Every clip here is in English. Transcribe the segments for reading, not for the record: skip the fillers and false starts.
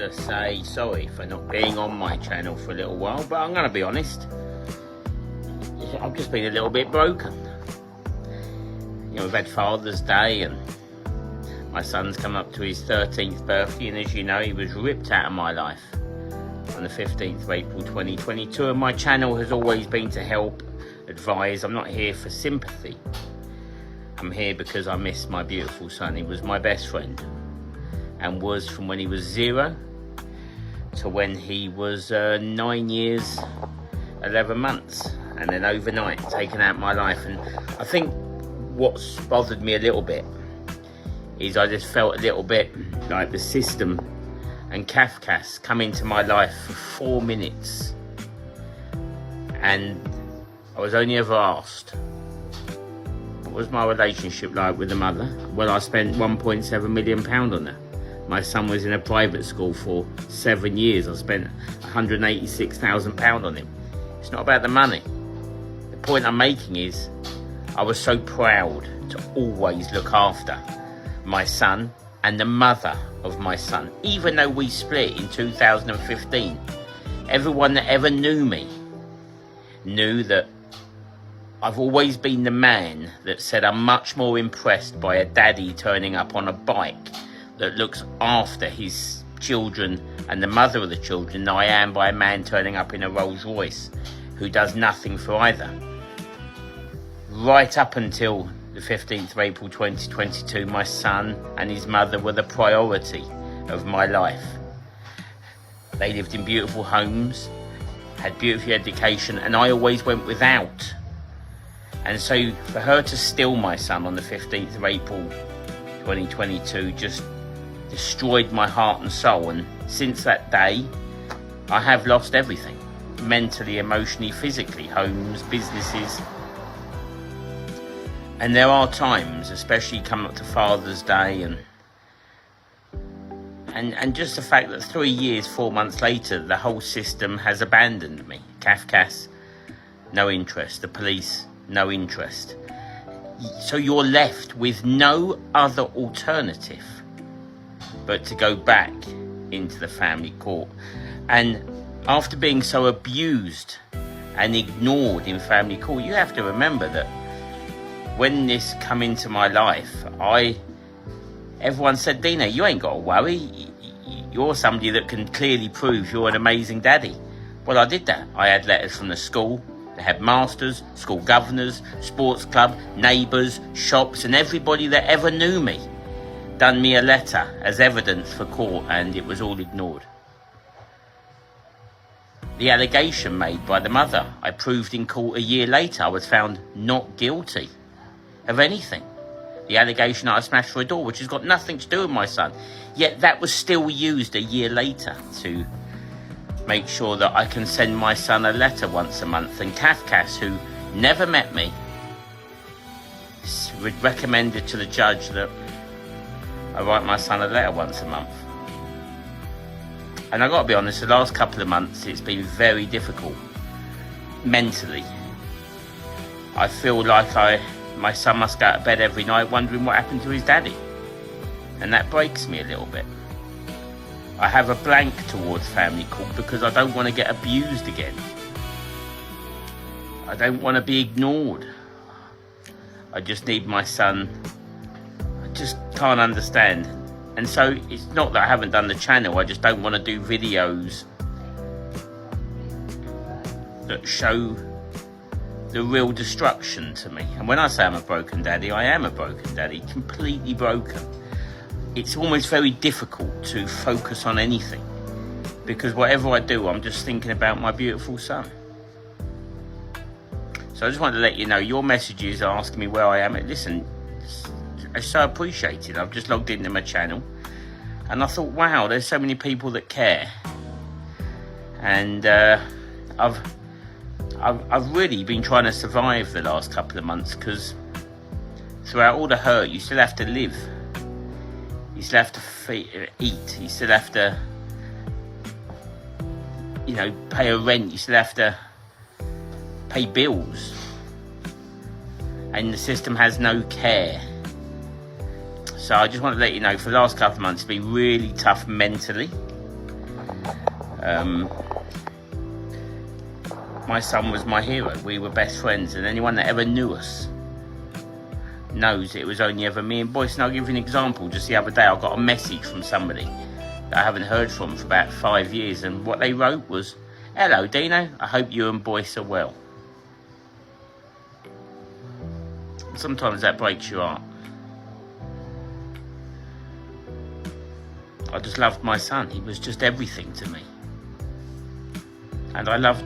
to say sorry for not being on my channel for a little while, but I'm going to be honest, I've just been a little bit broken. You know, we've had Father's Day and my son's come up to his 13th birthday, and as you know, he was ripped out of my life on the 15th of April 2022, and my channel has always been to help, advise. I'm not here for sympathy. I'm here because I miss my beautiful son. He was my best friend, and was from when he was 0 to when he was 9 years 11 months, and then overnight taken out my life. And I think what's bothered me a little bit is I just felt a little bit like the system and Kafkas come into my life for 4 minutes, and I was only ever asked, what was my relationship like with the mother? Well, I spent £1.7 million on her. My son was in a private school for 7 years. I spent £186,000 on him. It's not about the money. The point I'm making is I was so proud to always look after my son and the mother of my son. Even though we split in 2015, everyone that ever knew me knew that I've always been the man that said I'm much more impressed by a daddy turning up on a bike that looks after his children and the mother of the children than I am by a man turning up in a Rolls Royce who does nothing for either. Right up until the 15th of April 2022, my son and his mother were the priority of my life. They lived in beautiful homes, had beautiful education, and I always went without. And so for her to steal my son on the 15th of April 2022 just destroyed my heart and soul. And since that day, I have lost everything. Mentally, emotionally, physically, homes, businesses. And there are times, especially coming up to Father's Day, and just the fact that 3 years, 4 months later, the whole system has abandoned me. Kafkas, no interest. The police, no interest. So you're left with no other alternative but to go back into the family court. And after being so abused and ignored in family court, you have to remember that when this come into my life, everyone said, Deano, you ain't got to worry. You're somebody that can clearly prove you're an amazing daddy. Well, I did that. I had letters from the school, the headmasters, school governors, sports club, neighbours, shops, and everybody that ever knew me done me a letter as evidence for court, and it was all ignored. The allegation made by the mother, I proved in court a year later. I was found not guilty of anything. The allegation that I smashed through a door, which has got nothing to do with my son, yet that was still used a year later to make sure that I can send my son a letter once a month. And Kafkas, who never met me, recommended to the judge that I write my son a letter once a month. And I've got to be honest, the last couple of months it's been very difficult mentally. I feel like my son must go to bed every night wondering what happened to his daddy, and that breaks me a little bit. I have a blank towards family court because I don't want to get abused again. I don't want to be ignored. I just need my son. I just can't understand. And so it's not that I haven't done the channel, I just don't want to do videos that show the real destruction to me. And when I say I'm a broken daddy, I am a broken daddy, completely broken. It's almost very difficult to focus on anything because whatever I do, I'm just thinking about my beautiful son. So I just wanted to let you know, your messages are asking me where I am. Listen, it's so appreciated. I've just logged into my channel and I thought, wow, there's so many people that care. And I've really been trying to survive the last couple of months because throughout all the hurt, you still have to live. You still have to eat. You still have to, pay a rent. You still have to pay bills. And the system has no care. So I just want to let you know, for the last couple of months, it's been really tough mentally. My son was my hero. We were best friends, and anyone that ever knew us knows it was only ever me and Boyce. And I'll give you an example. Just the other day, I got a message from somebody that I haven't heard from for about 5 years, and what they wrote was, "Hello, Deano. I hope you and Boyce are well." Sometimes that breaks your heart. I just loved my son. He was just everything to me. And I loved,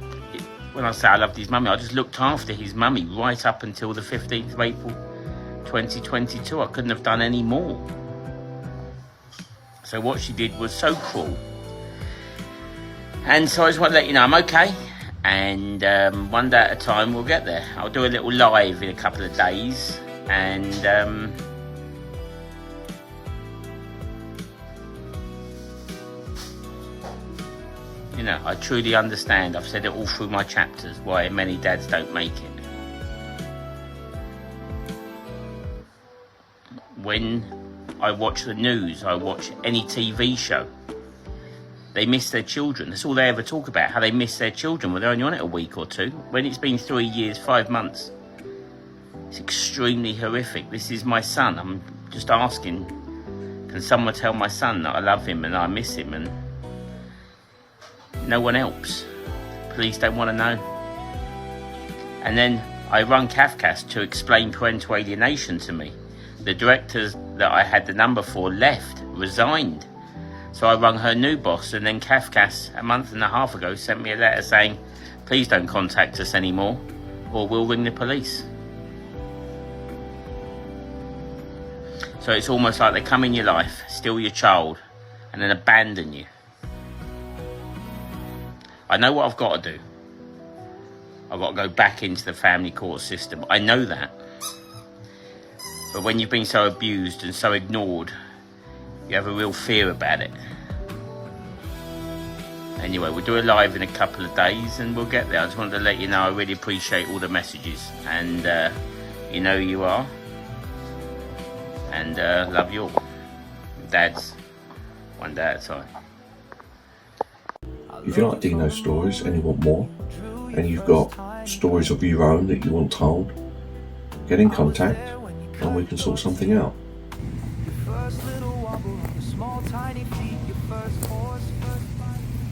when I say I loved his mummy, I just looked after his mummy right up until the 15th of April 2022. I couldn't have done any more. So what she did was so cruel. And so I just want to let you know I'm okay. And one day at a time we'll get there. I'll do a little live in a couple of days. And you know, I truly understand. I've said it all through my chapters, why many dads don't make it. When I watch the news, I watch any TV show, they miss their children. That's all they ever talk about, how they miss their children. Well, they're only on it a week or two. When it's been 3 years, 5 months, it's extremely horrific. This is my son. I'm just asking, can someone tell my son that I love him and I miss him? And no one else. Police don't want to know. And then I rung Kafkas to explain parental alienation to me. The director that I had the number for left, resigned. So I rung her new boss, and then Kafkas, a month and a half ago, sent me a letter saying, please don't contact us anymore, or we'll ring the police. So it's almost like they come in your life, steal your child, and then abandon you. I know what I've got to do. I've got to go back into the family court system. I know that. But when you've been so abused and so ignored, you have a real fear about it. Anyway, we'll do it live in a couple of days and we'll get there. I just wanted to let you know I really appreciate all the messages. And you know who you are. And love you all. Dads, one day at a time. If you like Deano's stories and you want more, and you've got stories of your own that you want told, get in contact and we can sort something out.